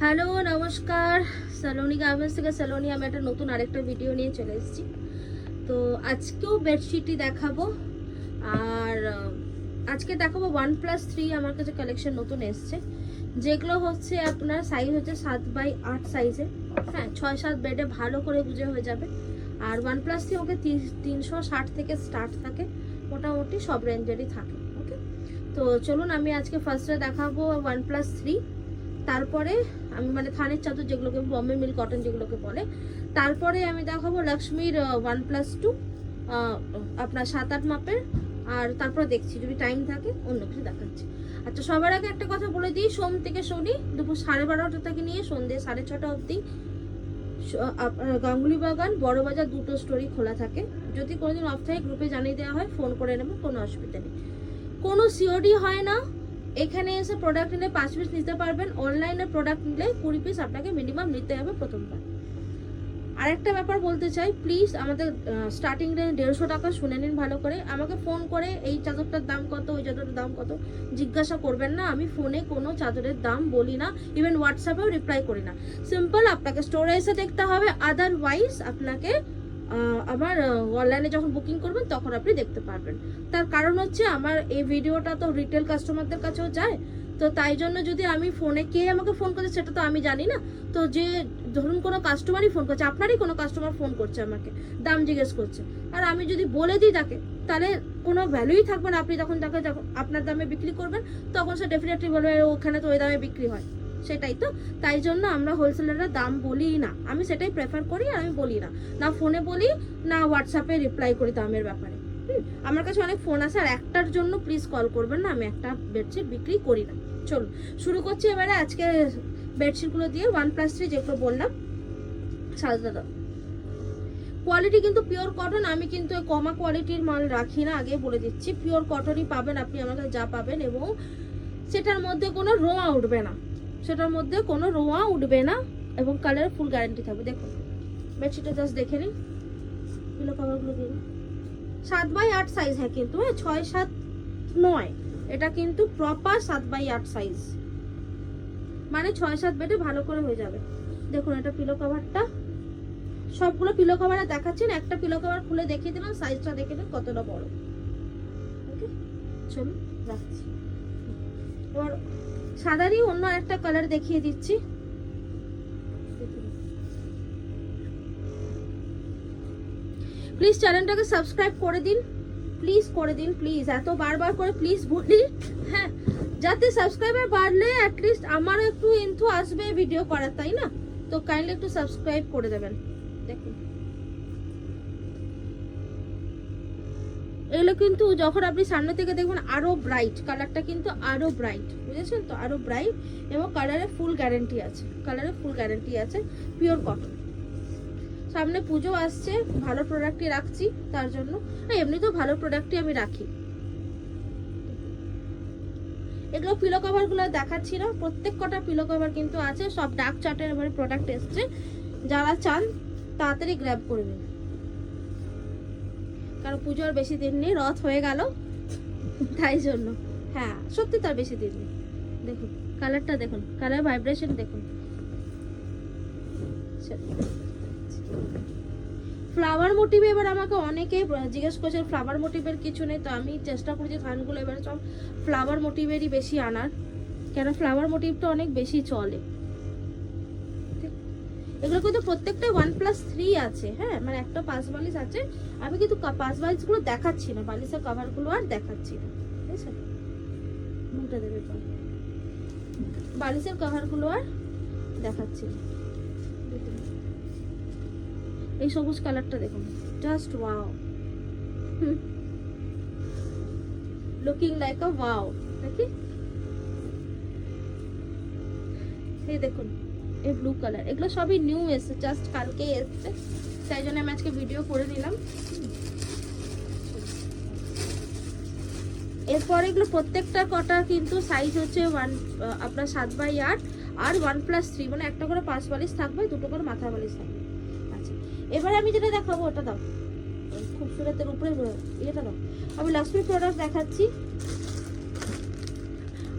Hello নমস্কার, Saloni garments থেকে সালোনি। আমি একটা নতুন আরেকটা ভিডিও নিয়ে চলে এসেছি। তো আজকেও বেডশিটই দেখাবো। আর আজকে দেখাবো 1+3 আমার কাছে কালেকশন নতুন এসছে, যেগুলো হচ্ছে আপনার সাইজ হচ্ছে 7x8 সাইজে। হ্যাঁ, 6-7 বেডে ভালো করে গুজে হয়ে যাবে। আর 1+3 ওকে 360 থেকে স্টার্ট থাকে, মোটামুটি সব রেঞ্জেরই থাকে। ওকে, তো চলুন আমি আজকে ফার্স্টে দেখাবো 1+3। তারপরে আমি মানে থানের চাদর যেগুলোকে বম্বে মিল কটন যেগুলোকে বলে, তারপরে আমি দেখাবো লক্ষ্মীর 1+2 আপনার 7-8 মাপের। আর তারপরে দেখছি যদি টাইম থাকে অন্য কিছু দেখাচ্ছি। আচ্ছা, সবার আগে একটা কথা বলে দিই, সোম থেকে শনি দুপুর 12:30 থেকে নিয়ে সন্ধ্যে 6:30 অবধি গাঙ্গুলি বাগান বড় বাজার দুটো স্টোরি খোলা থাকে। যদি কোনোদিন অফ থাকে গ্রুপে জানিয়ে দেওয়া হয়, ফোন করে নেবে, কোনো অসুবিধা নেই। কোনো সিওডি হয় না। এখানে এসে প্রোডাক্ট নিলে 5 পিস নিতে পারবেন, অনলাইনে প্রোডাক্ট নিলে 20 পিস আপনাকে মিনিমাম নিতে হবে প্রথমবার। আরেকটা ব্যাপার বলতে চাই, প্লিজ আমাদের স্টার্টিং রেঞ্জ 150 টাকা, শুনে নিন ভালো করে। আমাকে ফোন করে এই চাদরটার দাম কত, ওই চাদরটার দাম কত জিজ্ঞাসা করবেন না। আমি ফোনে কোনো চাদরের দাম বলি না, ইভেন হোয়াটসঅ্যাপেও রিপ্লাই করি না। সিম্পল আপনাকে স্টোরে এসে দেখতে হবে, আদারওয়াইজ আপনাকে আমার অনলাইনে যখন বুকিং করবেন তখন আপনি দেখতে পারবেন। তার কারণ হচ্ছে আমার এই ভিডিওটা তো রিটেল কাস্টমারদের কাছেও যায়, তো তাই জন্য যদি আমি ফোনে, কে আমাকে ফোন করছে সেটা তো আমি জানি না। তো যে ধরুন কোনো কাস্টমারই ফোন করছে, আপনারই কোনো কাস্টমার ফোন করছে আমাকে, দাম জিজ্ঞেস করছে, আর আমি যদি বলে দিই তাকে, তাহলে কোনো ভ্যালুই থাকবে না। আপনি যখন তাকে যখন আপনার দামে বিক্রি করবেন তখন সে ডেফিনেটলি বলবে ওখানে তো ওই দামে বিক্রি হয়, সেটাই তো। তাই জন্য আমরা হোলসেলাররা দাম বলি না, আমি সেটাই প্রেফার করি। আর আমি বলি না, না ফোনে বলি, না হোয়াটসঅ্যাপে রিপ্লাই করি দামের ব্যাপারে। আমার কাছে অনেক ফোন আছে, আর একটার জন্য প্লিজ কল করবেন না, আমি একটা বেডশিট বিক্রি করি না। চলুন শুরু করছি এবারে আজকে বেডশিটগুলো দিয়ে 1+3 যেগুলো বললাম। সাদা কোয়ালিটি কিন্তু পিওর কটন, আমি কিন্তু কমা কোয়ালিটির মাল রাখি না, আগে বলে দিচ্ছি। পিওর কটনই পাবেন আপনি আমার কাছে যা পাবেন, এবং সেটার মধ্যে কোনো রোয়া উঠবে না, সেটার মধ্যে কোনো রোয়া উঠবে না, এবং কালারের ফুল গ্যারান্টি থাকবে। দেখুন বেডশিটটা জাস্ট দেখে নিন, পিলো কভারগুলো দিয়ে 7x8 সাইজ। হ্যাঁ, কিন্তু 6-7 নয়, এটা কিন্তু প্রপার 7x8 সাইজ, মানে 6-7 বেডে ভালো করে হয়ে যাবে। দেখুন এটা পিলো কভারটা, সবগুলো পিলো কভার দেখাচ্ছেন, একটা পিলো কভার খুলে দেখিয়ে দিলাম, সাইজটা দেখে নিন কতটা বড়। ওকে, চলুন রাখছি। এবার সাদারই অন্য একটা কালার দেখিয়ে দিচ্ছি। প্লিজ চ্যানেলটাকে সাবস্ক্রাইব করে দিন, প্লিজ করে দিন, প্লিজ। এত বারবার করে প্লিজ বলি, হ্যাঁ, যাতে সাবস্ক্রাইবার বাড়লে অ্যাটলিস্ট আমারও একটু ইনথু আসবে ভিডিও করার, তাই না? তো কাইন্ডলি একটু সাবস্ক্রাইব করে দেবেন। দেখুন এগুলো কিন্তু যখন আপনি সামনে থেকে দেখবেন আরো ব্রাইট, কালারটা কিন্তু আরো ব্রাইট, বুঝেছেন তো, আরো ব্রাইট, এবং কালারে ফুল গ্যারান্টি আছে, কালারে ফুল গ্যারান্টি আছে, পিওর কটন। সামনে পুজো আসছে, ভালো প্রোডাক্টই রাখছি তার জন্য, এমনিতেও ভালো প্রোডাক্টই আমি রাখি। এগুলো পিলো কভার গুলো দেখাচ্ছি না, প্রত্যেক কটা পিলো কভার কিন্তু আছে, সব ডার্ক চার্টের এবারে প্রোডাক্ট এসছে। যারা চান তাড়াতাড়ি গ্র্যাব করে নিন, কারণ পুজোর বেশি দিন নেই, রথ হয়ে গেল, তাই জন্য। হ্যাঁ সত্যি তার বেশি দিন নেই। দেখুন কালারটা দেখুন, কালার ভাইব্রেশন দেখুন। ফ্লাওয়ার মোটিভে এবার আমাকে অনেকে জিজ্ঞেস করছে ফ্লাওয়ার মোটিভের কিছু নেই, তো আমি চেষ্টা করি যে থানগুলো এবার সব ফ্লাওয়ার মোটিভেরই বেশি আনার, কেন ফ্লাওয়ার মোটিভটা অনেক বেশি চলে। এগুলো কিন্তু প্রত্যেকটা 1+3 আছে, হ্যাঁ, মানে একটা 5 বালিশ আছে। আমি কিন্তু 5 বালিশগুলো দেখাচ্ছি না, বালিশের কভারগুলো আর দেখাচ্ছি না, বুঝেছেন? মুখটা দেবে পর, বালিশের কভারগুলো আর দেখাচ্ছি না। এই সবুজ কালারটা দেখুন, জাস্ট ওয়াও, লুকিং লাইক আ ওয়াও। দেখি এই দেখুন এই ব্লু কালার, এগুলো সবই নিউ এসেছে, জাস্ট কালকেই এসেছে, তাই জন্য আমি আজকে ভিডিও করে নিলাম। এরপর এগুলো প্রত্যেকটা কটা কিন্তু সাইজ হচ্ছে আপনার 7x8 আর 1+3, মানে একটা করে 5 বালিশ থাকবে, দুটো করে মাথা বালিশ থাকবে। আচ্ছা, এবার আমি যেটা দেখাবো ওটা দাও, খুবসুরতের উপরে এটা দাও। আমি লক্ষ্মী প্রোডাক্ট দেখাচ্ছি।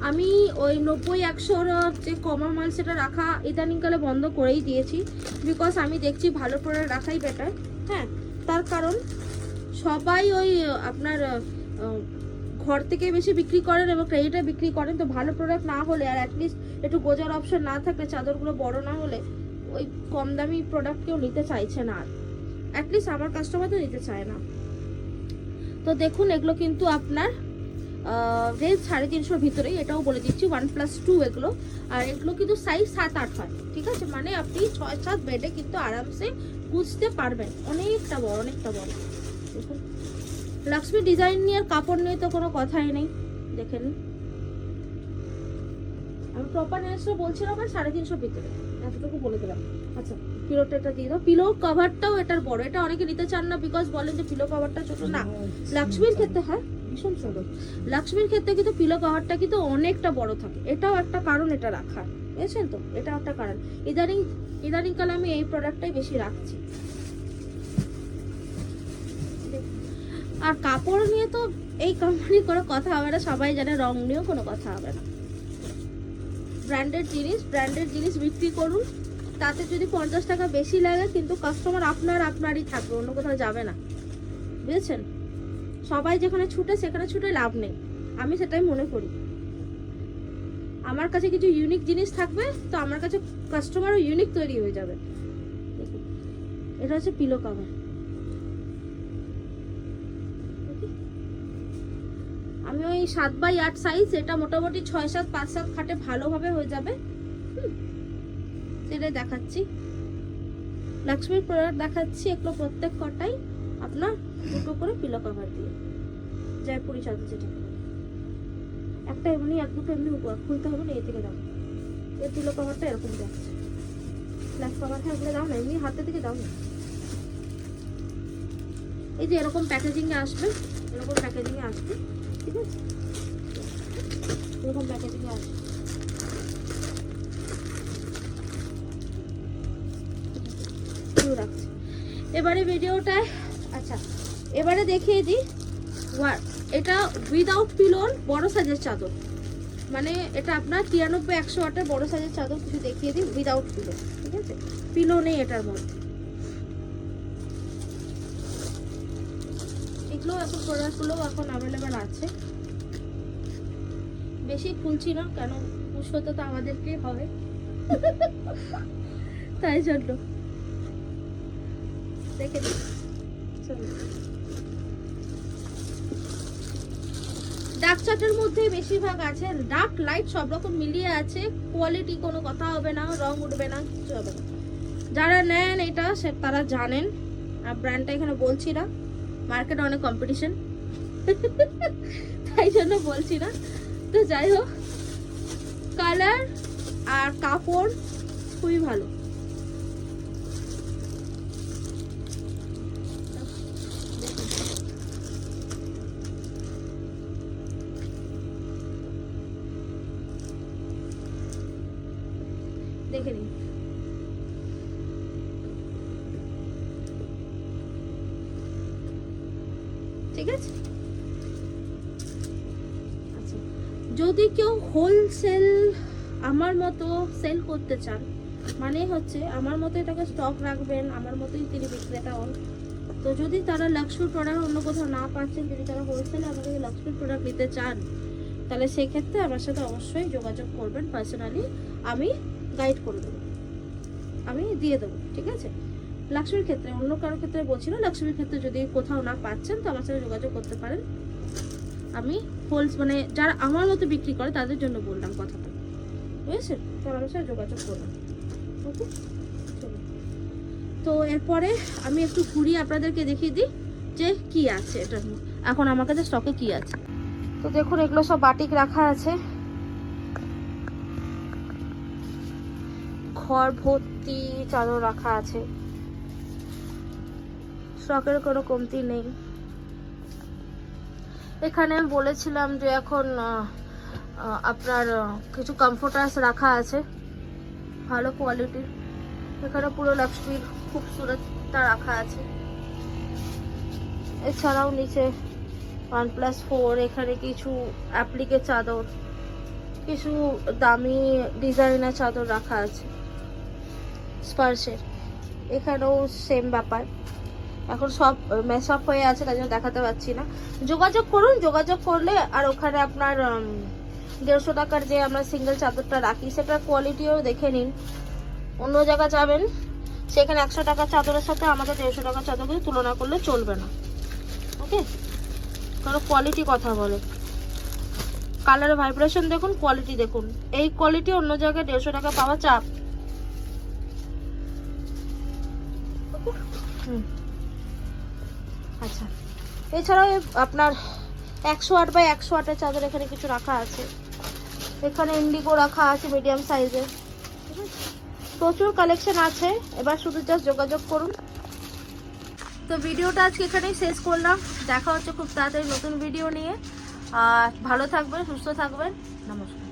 আমি ওই 90-100 যে কমা মাল সেটা রাখা ইদানিংকালে বন্ধ করেই দিয়েছি, বিকজ আমি দেখছি ভালো প্রোডাক্ট রাখাই বেটার। হ্যাঁ, তার কারণ সবাই ওই আপনার ঘর থেকে বেশি বিক্রি করেন এবং ক্রেডিটে বিক্রি করেন, তো ভালো প্রোডাক্ট না হলে আর অ্যাটলিস্ট একটু গোজার অপশন না থাকলে, চাদরগুলো বড় না হলে ওই কম দামি প্রোডাক্ট কেউ নিতে চাইছে না, আর অ্যাটলিস্ট আমার কাস্টমার তো নিতে চায় না। তো দেখুন এগুলো কিন্তু আপনার রেঞ্জ 350 ভিতরেই, এটাও বলে দিচ্ছি 1+2 এগুলো। আর এগুলো কিন্তু সাইজ 7-8 হয়, ঠিক আছে, মানে আপনি 6-7 বেডে কিন্তু আরামসে বুঝতে পারবেন, অনেকটা বড় অনেকটা বড়। দেখুন লক্ষ্মী ডিজাইন নিয়ে আর কাপড় নিয়ে তো কোনো কথাই নেই, দেখে নিন। আমি প্রপার রেঞ্জটা বলছিলাম আর 350 ভিতরে, এতটুকু বলে দিলাম। আচ্ছা পিলোটা এটা দিয়ে দাও, পিলো কভারটাও এটার বড়, এটা অনেকে নিতে চান না বিকজ বলেন যে পিলো কভারটা ছোট। না, লক্ষ্মীর ক্ষেত্রে হ্যাঁ ভীষণ সুন্দর, লক্ষ্মীর ক্ষেত্রে কিন্তু পিলো কভারটা কিন্তু অনেকটা বড় থাকে, এটাও একটা কারণ এটা রাখার, বুঝেছেন তো, এটা একটা কারণ। ইদানিংকালে আমি এই প্রোডাক্টটাই বেশি রাখছি। আর কাপড় নিয়ে তো এই কোম্পানি কোনো কথা হবে না, সবাই জানে, রং নিয়েও কোনো কথা হবে না। ব্র্যান্ডেড জিনিস বিক্রি করুন, তাতে যদি 50 টাকা বেশি লাগে কিন্তু কাস্টমার আপনারই থাকবে, অন্য কোথাও যাবে না, বুঝেছেন। সবাই যেখানে ছুটে সেখানে ছুটে লাভ নেই, আমি সেটাই মনে করি। আমার কাছে কিছু ইউনিক জিনিস থাকবে তো আমার কাছে কাস্টমারও ইউনিক তৈরি হয়ে যাবে। এটা হচ্ছে পিলো কভার, আমি ওই 7x8 সাইজ, এটা মোটামুটি 6-7 5-7 খাটে ভালোভাবে হয়ে যাবে। সেটাই দেখাচ্ছি, লক্ষ্মীর প্রোডাক্ট দেখাচ্ছি, এগুলো প্রত্যেক কটাই আপনার দুটো করে পিলো কভার দিয়ে, জয়পুরি চাদর যেটা, একটা এমনি এক দুটো এমনি উপর খুলতে হবে না, এ থেকে দাও। এর পিলো কভারটা এরকম যাচ্ছে, ব্ল্যাক কভার, হ্যাঁ এগুলো দাও না, এমনি হাতে থেকে দাও না। এই যে এরকম প্যাকেজিং এ আসবে, এরকম প্যাকেজিং এ আসবে, ঠিক আছে, এরকম প্যাকেজিং এ আসবে। রাখছি এবারে ভিডিওটায়। আচ্ছা এবারে দেখিয়ে দিই, এটা উইদাউট পিলোর বড় সাইজের চাদর, মানে এটা আপনার 93-100 ওয়াটের বড় সাইজের চাদর কিছু দেখিয়ে দিই উইদাউট পিলো, ঠিক আছে, পিলো নেই এটার মধ্যে। এগুলো এখন প্রোডাক্টগুলো এখন অ্যাভেলেবেল আছে, বেশি খুলছি না কেন পুষতে তো আমাদেরকে হবে তাই জন্য। দেখে দিই, ডার্ক চার্টের মধ্যে বেশিরভাগ আছে, ডার্ক লাইট সব রকম মিলিয়ে আছে, কোয়ালিটি কোনো কথা হবে না, রং উঠবে না, কিছু হবে না। যারা নেন এটা তারা জানেন, আর ব্র্যান্ডটা এখানে বলছি না, মার্কেটে অনেক কম্পিটিশন তাই জন্য বলছি না। তো যাই হোক, কালার আর কাপড় খুবই ভালো। দেখে নিন, ঠিক আছে। আচ্ছা যদি কেউ হোলসেল আমার মতো সেল করতে চান, মানে হচ্ছে আমার মতো এটাকে স্টক রাখবেন, আমার মতোই তিনি বিক্রেতা হন, তো যদি তারা লক্ষ্মীর প্রোডাক্ট অন্য কোথাও না পাচ্ছেন, যদি তারা হোলসেলে আমার কাছে লক্ষ্মীর প্রোডাক্ট নিতে চান, তাহলে সেক্ষেত্রে আমার সাথে অবশ্যই যোগাযোগ করবেন, পার্সোনালি আমি গাইড করে দেবো, আমি দিয়ে দেবো, ঠিক আছে। লক্ষ্মীর ক্ষেত্রে, অন্য কারোর ক্ষেত্রে বলছি না, লক্ষ্মীর ক্ষেত্রে যদি কোথাও না পাচ্ছেন তো আমার সাথে যোগাযোগ করতে পারেন। আমি মানে যারা আমার মতো বিক্রি করে তাদের জন্য বললাম কথাটা, বুঝেছেন, তো আমার সাথে যোগাযোগ করবেন, ওকে। তো এরপরে আমি একটু ঘুরিয়ে আপনাদেরকে দেখিয়ে দিই যে কি আছে এটা এখন আমার কাছে স্টকে কি আছে। তো দেখুন এগুলো সব বাটিক রাখা আছে, ঘর ভর্তি চাদর রাখা আছে, স্টকের কোনো কমতি নেই। এখানে আমি বলেছিলাম যে এখন আপনার কিছু কমফোর্টার্স রাখা আছে ভালো কোয়ালিটির, এখানে পুরো লক্ষ্মীর খুবসুরতটা রাখা আছে। এছাড়াও নিচে 1+4 এখানে কিছু অ্যাপ্লিকে চাদর, কিছু দামি ডিজাইনার চাদর রাখা আছে স্পার্শের। এখানেও সেম ব্যাপার, এখন সব মেস আপ হয়ে আছে তাই জন্য দেখাতে পাচ্ছি না। যোগাযোগ করুন, যোগাযোগ করলে আর ওখানে আপনার 150 টাকার যে আমরা সিঙ্গেল চাদরটা রাখি সেটার কোয়ালিটিও দেখে নিন। অন্য জায়গা যাবেন সেখানে 100 টাকার চাদরের সাথে আমাদের 150 টাকার চাদরকে তুলনা করলে চলবে না, ওকে? কারণ কোয়ালিটি কথা বলে। কালার ভাইব্রেশন দেখুন, কোয়ালিটি দেখুন। এই কোয়ালিটি অন্য জায়গায় 150 টাকা পাওয়া চাপ। আচ্ছা, এছাড়াও আপনার 108 বাই 108 এর চাদর এখানে কিছু রাখা আছে। এখানে ইন্ডিগো রাখা আছে মিডিয়াম সাইজের। প্রচুর কালেকশন আছে, এবার শুধু জাস্ট যোগাযোগ করুন। তো ভিডিওটা আজকে এখানেই শেষ করলাম। দেখা হচ্ছে খুব তাড়াতাড়ি নতুন ভিডিও নিয়ে। আর ভালো থাকবেন, সুস্থ থাকবেন। নমস্কার।